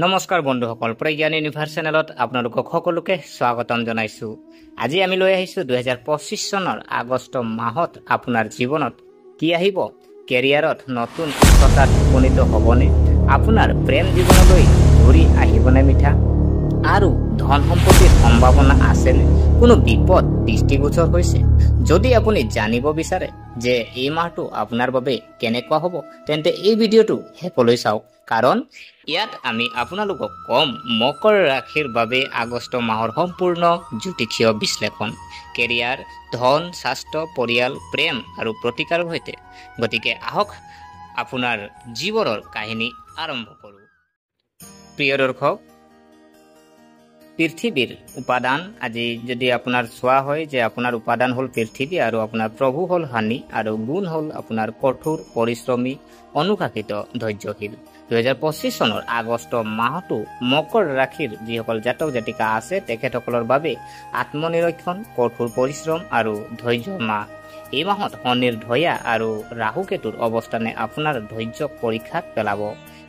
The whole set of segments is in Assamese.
নমস্কাৰ বন্ধুসকল, প্ৰজ্ঞান ইউনিভাৰ্ছ চেনেলত আপোনালোকক সকলোকে স্বাগতম জনাইছো। আজি আমি লৈ আহিছো 2025 চনৰ আগষ্ট মাহত আপোনাৰ জীৱনত কি আহিব, কেৰিয়াৰত নতুন উচ্চতাত উপনীত হ'বনে, আপোনাৰ প্ৰেম জীৱনলৈ ঘূৰি আহিবনে মিঠা, আৰু ধন সম্পত্তিৰ সম্ভাৱনা আছেনে, কোনো বিপদ দৃষ্টিগোচৰ হৈছে। যদি আপুনি জানিব বিচাৰে যে এই মাহটো আপোনাৰ বাবে কেনেকুৱা হ'ব, তেন্তে এই ভিডিঅ'টো শেষলৈ চাওক, কাৰণ ইয়াত আমি আপোনালোকক কম মকৰ ৰাশিৰ বাবে আগষ্ট মাহৰ সম্পূৰ্ণ জ্যোতিষীয় বিশ্লেষণ, কেৰিয়াৰ, ধন, স্বাস্থ্য, পৰিয়াল, প্ৰেম আৰু প্ৰতিকাৰৰ সৈতে। গতিকে আহক আপোনাৰ জীৱনৰ কাহিনী আৰম্ভ কৰোঁ। প্ৰিয় দৰ্শক, পৃথিৱীৰ উপাদান আজি যদি আপোনাৰ চোৱা হয় যে আপোনাৰ উপাদান হ'ল পৃথিৱী আৰু আপোনাৰ প্ৰভু হ'ল শনি আৰু গুণ হ'ল আপোনাৰ কঠোৰ, পৰিশ্ৰমী, অনুশাসিত, ধৈৰ্যশীল। 2025 চনৰ আগষ্ট মাহটো মকৰ ৰাশিৰ যিসকল জাতক জাতিকা আছে তেখেতসকলৰ বাবে আত্মনিৰীক্ষণ, কঠোৰ পৰিশ্ৰম আৰু ধৈৰ্যৰ মাহ। এই মাহত শনিৰ ধয়া আৰু ৰাহুকেতুৰ অৱস্থানে আপোনাৰ ধৈৰ্যক পৰীক্ষাত পেলাব।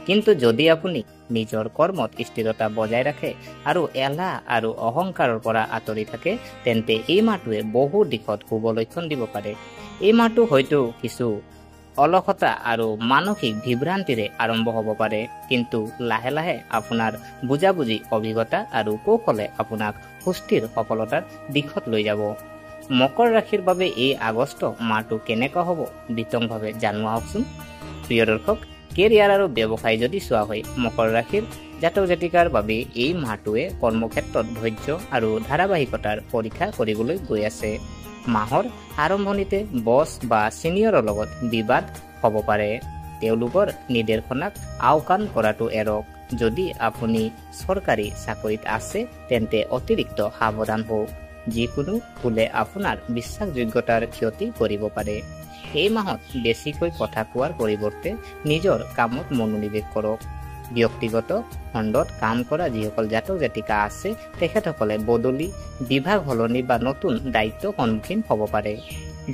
কিন্তু যদি আপুনি নিজৰ কৰ্মত স্থিৰতা বজাই ৰাখে আৰু এলাহ আৰু অহংকাৰৰ পৰা আঁতৰি থাকে, তেন্তে এই মাহটোৱে বহু দিশত শুভ লক্ষণ দিব পাৰে। এই মাহটো হয়তো কিছু অলসতা আৰু মানসিক বিভ্ৰান্তিৰে আৰম্ভ হ'ব পাৰে, কিন্তু লাহে লাহে আপোনাৰ বুজাবুজি, অভিজ্ঞতা আৰু কৌশলে আপোনাক সুস্থিৰ সফলতাৰ দিশত লৈ যাব। মকৰ ৰাশিৰ বাবে এই আগষ্ট মাহটো কেনেকুৱা হ'ব বিতংভাৱে জানো আহকচোন। প্ৰিয় দৰ্শক, কেৰিয়াৰ আৰু ব্যৱসায় যদি চোৱা হয়, মকৰ ৰাশিৰ জাতক জাতিকাৰ বাবে এই মাহটোৱে কৰ্মক্ষেত্ৰত ধৈৰ্য আৰু ধাৰাবাহিকতাৰ পৰীক্ষা কৰিবলৈ গৈ আছে। মাহৰ আৰম্ভণিতে বছ বা ছিনিয়ৰৰ লগত বিবাদ হ'ব পাৰে। তেওঁলোকৰ নিৰ্দেশনাক আওকাণ কৰাটো এৰক। যদি আপুনি চৰকাৰী চাকৰিত আছে তেন্তে অতিৰিক্ত সাৱধান হওক। যিকোনো ভুলে আপোনাৰ বিশ্বাসযোগ্যতাৰ ক্ষতি কৰিব পাৰে। এই মাহত বেছিকৈ কথা কোৱাৰ পৰিৱৰ্তে নিজৰ কামত মনোনিৱেশ কৰক। ব্যক্তিগত খণ্ডত কাম কৰা যিসকল জাতক জাতিকা আছে তেখেতসকলে বদলি, বিভাগ সলনি বা নতুন দায়িত্ব সন্মুখীন হ'ব পাৰে।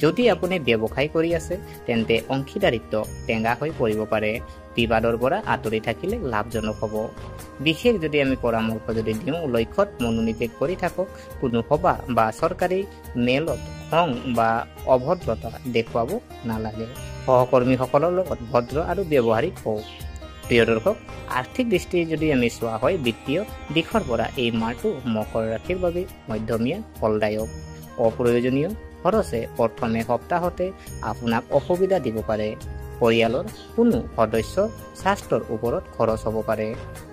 যদি আপুনি ব্যৱসায় কৰি আছে তেন্তে অংশীদাৰিত্ব টেঙা হৈ পৰিব পাৰে। বিবাদৰ পৰা আঁতৰি থাকিলে লাভজনক হ'ব। বিশেষ যদি আমি পৰামৰ্শ যদি দিওঁ, লক্ষ্যত মনোনিৱেশ কৰি থাকক। কোনো সভা বা চৰকাৰী মেলত খং বা অভদ্ৰতা দেখুৱাব নালাগে। সহকৰ্মীসকলৰ লগত ভদ্ৰ আৰু ব্যৱহাৰিক হওক। প্ৰিয় দৰ্শক, আৰ্থিক দৃষ্টি যদি আমি চোৱা হয়, বিত্তীয় দিশৰ পৰা এই মাহটো মকৰ ৰাশিৰ বাবে মধ্যমীয়া ফলদায়ক। অপ্ৰয়োজনীয় খৰচে প্ৰথমে সপ্তাহতে আপোনাক অসুবিধা দিব পাৰে। পৰিয়ালৰ কোনো সদস্যৰ স্বাস্থ্যৰ ওপৰত খৰচ হ'ব পাৰে।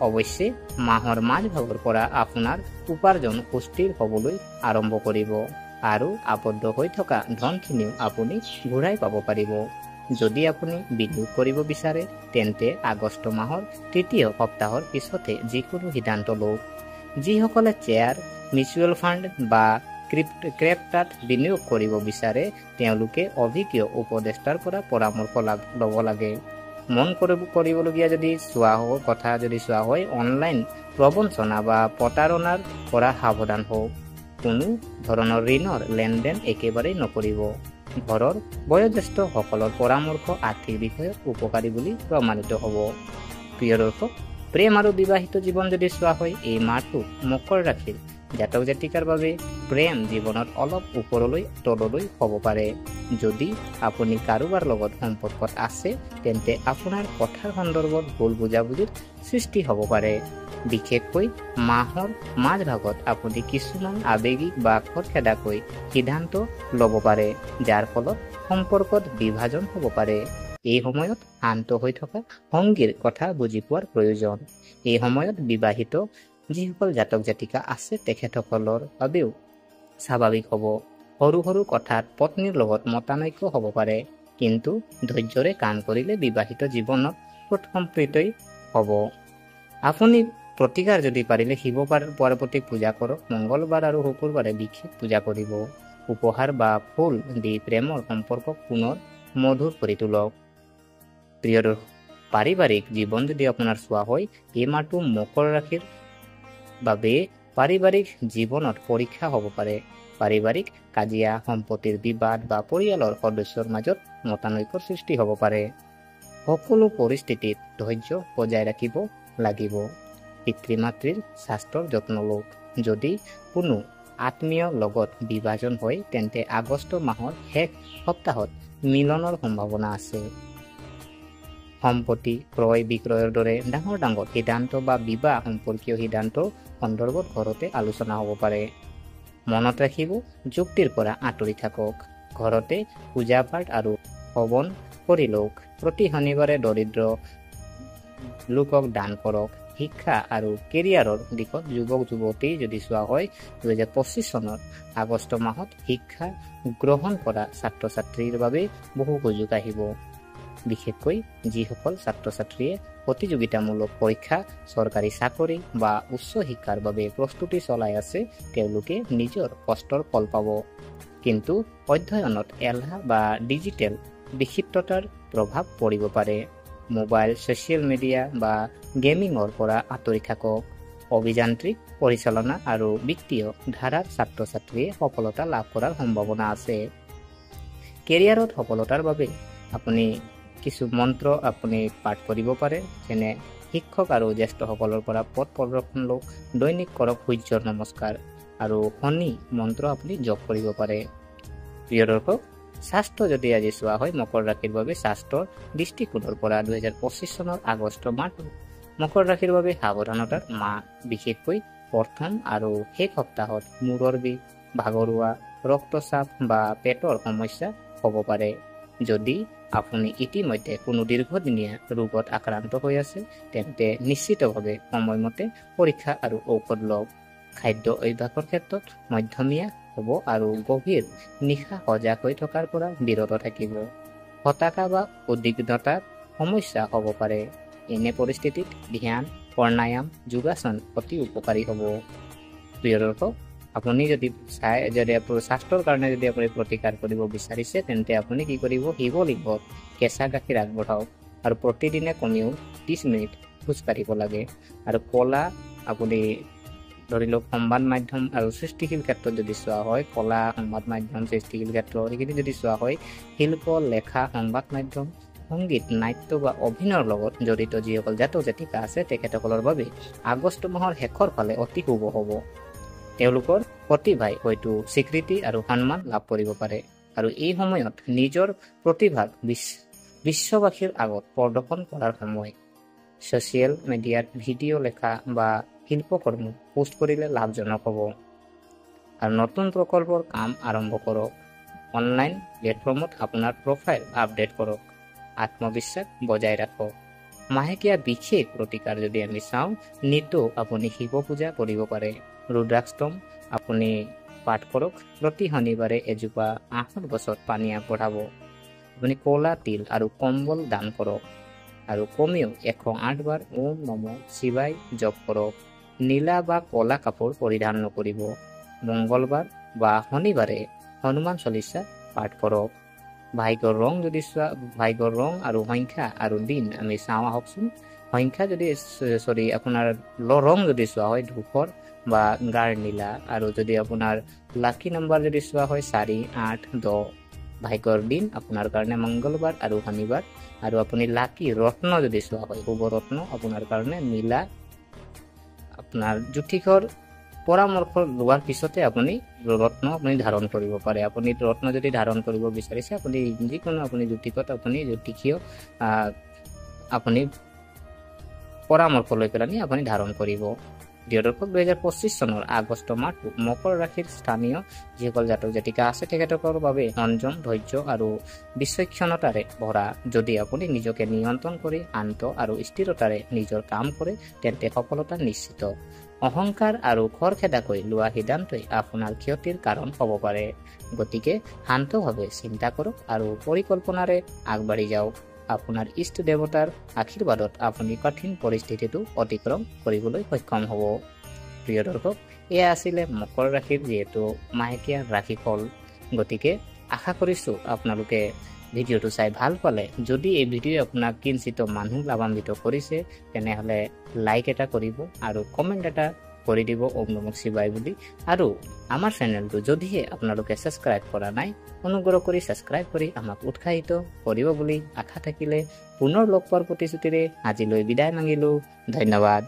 অৱশ্যে মাহৰ মাজভাগৰ পৰা আপোনাৰ উপাৰ্জন সুস্থিৰ হ'বলৈ আৰম্ভ কৰিব আৰু আবদ্ধ হৈ থকা ধনখিনিও আপুনি ঘূৰাই পাব পাৰিব। যদি আপুনি বিনিয়োগ কৰিব বিচাৰে তেন্তে আগষ্ট মাহৰ তৃতীয় সপ্তাহৰ পিছতে যিকোনো সিদ্ধান্ত লওক। যিসকলে শ্বেয়াৰ, মিউচুৱেল ফাণ্ড বা ক্ৰিপ্টোত বিনিয়োগ কৰিব বিচাৰে তেওঁলোকে অভিজ্ঞ উপদেষ্টাৰ পৰা পৰামৰ্শ ল'ব লাগে। মন কৰিবলগীয়া যদি চোৱা হয় কথা যদি চোৱা হয়, অনলাইন প্ৰবঞ্চনা বা প্ৰতাৰণাৰ পৰা সাৱধান হওক। কোনো ধৰণৰ ঋণৰ লেনদেন একেবাৰেই নকৰিব। ঘৰৰ বয়োজ্যেষ্ঠসকলৰ পৰামৰ্শ আৰ্থিক বিষয়ত উপকাৰী বুলি প্ৰমাণিত হ'ব। প্ৰিয় দৰ্শক, প্ৰেম আৰু বিবাহিত জীৱন যদি চোৱা হয়, এই মাহটো মকৰ ৰাশিৰ জাতক জাতিকাৰ বাবে প্ৰেম জীৱনত অলপ ওপৰলৈ তললৈ হ'ব পাৰে। যদি আপুনি কাৰোবাৰ লগত সম্পৰ্কত আছে তেন্তে আপোনাৰ কথাৰ সন্দৰ্ভত ভুল বুজাবুজিৰ সৃষ্টি হ'ব পাৰে। বিশেষকৈ মাহৰ মাজভাগত আপুনি কিছুমান আৱেগিক বা খৰখেদাকৈ সিদ্ধান্ত ল'ব পাৰে, যাৰ ফলত সম্পৰ্কত বিভাজন হ'ব পাৰে। এই সময়ত শান্ত হৈ থকা সংগীৰ কথা বুজি পোৱাৰ প্ৰয়োজন। এই সময়ত বিবাহিত যিসকল জাতক জাতিকা আছে তেখেতসকলৰ বাবেও স্বাভাৱিক হ'ব। সৰু সৰু কথাত পত্নীৰ লগত মতানৈক্য হ'ব পাৰে, কিন্তু ধৈৰ্যৰে কাম কৰিলে বিবাহিত জীৱনত সম্প্ৰীতই হ'ব। আপুনি প্ৰতিকাৰ যদি পাৰিলে শিৱ পাৰ্বতীক পূজা কৰক। মংগলবাৰ আৰু শুকুৰবাৰে বিশেষ পূজা কৰিব। উপহাৰ বা ফুল দি প্ৰেমৰ সম্পৰ্কক পুনৰ মধুৰ কৰি তোলক। প্ৰিয় দৰ্শক, পাৰিবাৰিক জীৱন যদি আপোনাৰ চোৱা হয়, এই মাহটো মকৰ ৰাশিৰ বাবে পাৰিবাৰিক জীৱনত পৰীক্ষা হ'ব পাৰে। পাৰিবাৰিক কাজিয়া, সম্পত্তিৰ বিবাদ বা পৰিয়ালৰ সদস্যৰ মাজত মতানৈক্যৰ সৃষ্টি হ'ব পাৰে। সকলো পৰিস্থিতিত ধৈৰ্য বজাই ৰাখিব লাগিব। পিতৃ মাতৃৰ স্বাস্থ্যৰ যত্ন লওক। যদি কোনো আত্মীয়ৰ লগত বিভাজন হয় তেন্তে আগষ্ট মাহৰ শেষ সপ্তাহত মিলনৰ সম্ভাৱনা আছে। সম্পত্তি ক্ৰয় বিক্ৰয়ৰ দৰে ডাঙৰ ডাঙৰ সিদ্ধান্ত বা বিবাহ সম্পৰ্কীয় সিদ্ধান্তৰ সন্দৰ্ভত ঘৰতে আলোচনা হ'ব পাৰে। মনত ৰাখিব, যুক্তিৰ পৰা আঁতৰি থাকক। ঘৰতে পূজা পাঠ আৰু হৱন কৰি লওক। প্ৰতি শনিবাৰে দৰিদ্ৰ লোকক দান কৰক। শিক্ষা আৰু কেৰিয়াৰৰ দিশত যুৱক যুৱতী যদি চোৱা হয় 2025 চনৰ আগষ্ট মাহত শিক্ষা গ্ৰহণ কৰা ছাত্ৰ ছাত্ৰীৰ বাবে বহু সুযোগ আহিব। বিশেষকৈ যিসকল ছাত্ৰ ছাত্ৰীয়ে প্ৰতিযোগিতামূলক পৰীক্ষা, চৰকাৰী চাকৰি বা উচ্চ শিক্ষাৰ বাবে প্ৰস্তুতি চলাই আছে তেওঁলোকে নিজৰ কষ্টৰ ফল পাব। কিন্তু অধ্যয়নত এলাহ বা ডিজিটেল বিক্ষিপ্ততাৰ প্ৰভাৱ পৰিব পাৰে। মোবাইল, ছ'চিয়েল মিডিয়া বা গেমিঙৰ পৰা আঁতৰি থাকক। অভিযান্ত্ৰিক পৰিচালনা আৰু বিত্তীয় ধাৰাৰ ছাত্ৰ ছাত্ৰীয়ে সফলতা লাভ কৰাৰ সম্ভাৱনা আছে। কেৰিয়াৰত সফলতাৰ বাবে আপুনি কিছু মন্ত্ৰ আপুনি পাঠ কৰিব পাৰে, যেনে শিক্ষক আৰু জ্যেষ্ঠসকলৰ পৰা পথ প্ৰদৰ্শন লওক। দৈনিক কৰক সূৰ্যৰ নমস্কাৰ আৰু শনি মন্ত্ৰ আপুনি জপ কৰিব পাৰে। প্ৰিয় দৰ্শক, স্বাস্থ্য যদি আজি চোৱা হয় মকৰ ৰাশিৰ বাবে স্বাস্থ্যৰ দৃষ্টিকোণৰ পৰা 2025 চনৰ আগষ্ট মাহটো মকৰ ৰাশিৰ বাবে সাৱধানতাৰ মাহ। বিশেষকৈ প্ৰথম আৰু শেষ সপ্তাহত মূৰৰ বিষ, ভাগৰুৱা, ৰক্তচাপ বা পেটৰ সমস্যা হ'ব পাৰে। যদি আপুনি ইতিমধ্যে কোনো দীৰ্ঘদিনীয়া ৰোগত আক্ৰান্ত হৈ আছে তেন্তে নিশ্চিতভাৱে সময়মতে পৰীক্ষা আৰু ঔষধ লওক। খাদ্য অভ্যাসৰ ক্ষেত্ৰত মধ্যমীয়া হ'ব আৰু গভীৰ নিশা সজাগ হৈ থকাৰ পৰা বিৰত থাকিব। হতাশা বা উদ্বিগ্নতাৰ সমস্যা হ'ব পাৰে। এনে পৰিস্থিতিত ধ্যান, প্ৰাণায়াম, যোগাসন অতি উপকাৰী হ'ব। প্ৰিয় দৰ্শক, আপুনি যদি স্বাস্থ্যৰ কাৰণে যদি আপুনি প্ৰতিকাৰ কৰিব বিচাৰিছে তেন্তে আপুনি কি কৰিব, শিৱলিংগত কেঁচা গাখীৰ আগবঢ়াওক আৰু প্ৰতিদিনে কমেও 30 মিনিট খোজকাঢ়িব লাগে। আৰু কলা আপুনি ধৰি লওক সংবাদ মাধ্যম আৰু সৃষ্টিশীল ক্ষেত্ৰত যদি চোৱা হয়, কলা সংবাদ মাধ্যম, সৃষ্টিশীল ক্ষেত্ৰ এইখিনি যদি চোৱা হয়, শিল্প, লেখা, সংবাদ মাধ্যম, সংগীত, নাট্য বা অভিনয়ৰ লগত জড়িত যিসকল জাতক জাতিকা আছে তেখেতসকলৰ বাবে আগষ্ট মাহৰ শেষৰ ফালে অতি শুভ হ'ব। তেওঁলোকৰ প্ৰতিভাই হয়তো স্বীকৃতি আৰু সন্মান লাভ কৰিব পাৰে আৰু এই সময়ত নিজৰ প্ৰতিভাক বিশ্ববাসীৰ আগত প্ৰদৰ্শন কৰাৰ সময়। ছ'চিয়েল মিডিয়াত ভিডিঅ' লেখা বা শিল্পকৰ্ম পোষ্ট কৰিলে লাভজনক হ'ব। আৰু নতুন প্ৰকল্পৰ কাম আৰম্ভ কৰক। অনলাইন প্লেটফৰ্মত আপোনাৰ প্ৰফাইল আপডেট কৰক। আত্মবিশ্বাস বজাই ৰাখক। মাহেকীয়া বিশেষ প্ৰতিকাৰ যদি আমি চাওঁ, নিতৌ আপুনি শিৱ পূজা কৰিব পাৰে। ৰুদ্ৰাষ্টম আপুনি পাঠ কৰক। প্ৰতি শনিবাৰে এজোপা আঁহত গছত পানী আগবঢ়াব। আপুনি ক'লা তিল আৰু কম্বল দান কৰক আৰু কমেও 108 বাৰ ওম নমঃ শিৱায় জপ কৰক। নীলা বা ক'লা কাপোৰ পৰিধান নকৰিব। মংগলবাৰ বা শনিবাৰে হনুমান চলিচা পাঠ কৰক। ভাগ্যৰ ৰং যদি চোৱা, ভাগ্যৰ ৰং আৰু সংখ্যা আৰু দিন আমি চাওঁ আহকচোন। সংখ্যা যদি আপোনাৰ ৰং যদি চোৱা হয় ধূসৰ বা গাঢ় নীলা, আৰু যদি আপোনাৰ লাকি নাম্বাৰ যদি চোৱা হয় 4, 8, 10। ভাগ্যৰ দিন আপোনাৰ কাৰণে মংগলবাৰ আৰু শনিবাৰ। আৰু আপুনি লাকি ৰত্ন যদি চোৱা হয়, শুভ ৰত্ন আপোনাৰ কাৰণে নীলা। আপোনাৰ জ্যোতিষৰ পৰামৰ্শ লোৱাৰ পিছতে আপুনি ৰত্ন আপুনি ধাৰণ কৰিব পাৰে। আপুনি ৰত্ন যদি ধাৰণ কৰিব বিচাৰিছে আপুনি যিকোনো আপুনি জ্যোতিষত আপুনি জ্যোতিষীয় আপুনি পৰামৰ্শ লৈ পেলাই আপুনি ধাৰণ কৰিব। প্ৰিয় দৰ্শক, 2025 চনৰ আগষ্ট মাহটো মকৰ ৰাশিৰ স্থানীয় যিসকল জাতক জাতিকা আছে তেখেতসকলৰ বাবে সংযম, ধৈৰ্য আৰু বিচক্ষণতাৰে ভৰা। যদি আপুনি নিজকে নিয়ন্ত্ৰণ কৰি শান্ত আৰু স্থিৰতাৰে নিজৰ কাম কৰে তেন্তে সফলতা নিশ্চিত। অহংকাৰ আৰু খৰখেদাকৈ লোৱা সিদ্ধান্তই আপোনাৰ ক্ষতিৰ কাৰণ হ'ব পাৰে। গতিকে শান্তভাৱে চিন্তা কৰক আৰু পৰিকল্পনাৰে আগবাঢ়ি যাওক। আপোনাৰ ইষ্ট দেৱতাৰ আশীৰ্বাদত আপুনি কঠিন পৰিস্থিতিটো অতিক্ৰম কৰিবলৈ সক্ষম হ'ব। প্ৰিয় দৰ্শক, এয়া আছিলে মকৰ ৰাশিৰ যিহেতু মাহেকীয়া ৰাশিফল। গতিকে আশা কৰিছোঁ আপোনালোকে ভিডিঅ'টো চাই ভাল পালে। যদি এই ভিডিঅ' আপোনাক কিঞ্চিত মানুহ লাভান্বিত কৰিছে তেনেহ'লে লাইক এটা কৰিব আৰু কমেণ্ট এটা কৰি দিব ওম নমঃ শিৱায় বুলি। আৰু আমাৰ চেনেলটো যদিহে আপোনালোকে ছাবস্ক্ৰাইব কৰা নাই, অনুগ্ৰহ কৰি ছাবস্ক্ৰাইব কৰি আমাক উৎসাহিত কৰিব বুলি আশা থাকিলে পুনৰ লগ পোৱাৰ প্ৰতিশ্ৰুতিৰে আজিলৈ বিদায় মাগিলোঁ। ধন্যবাদ।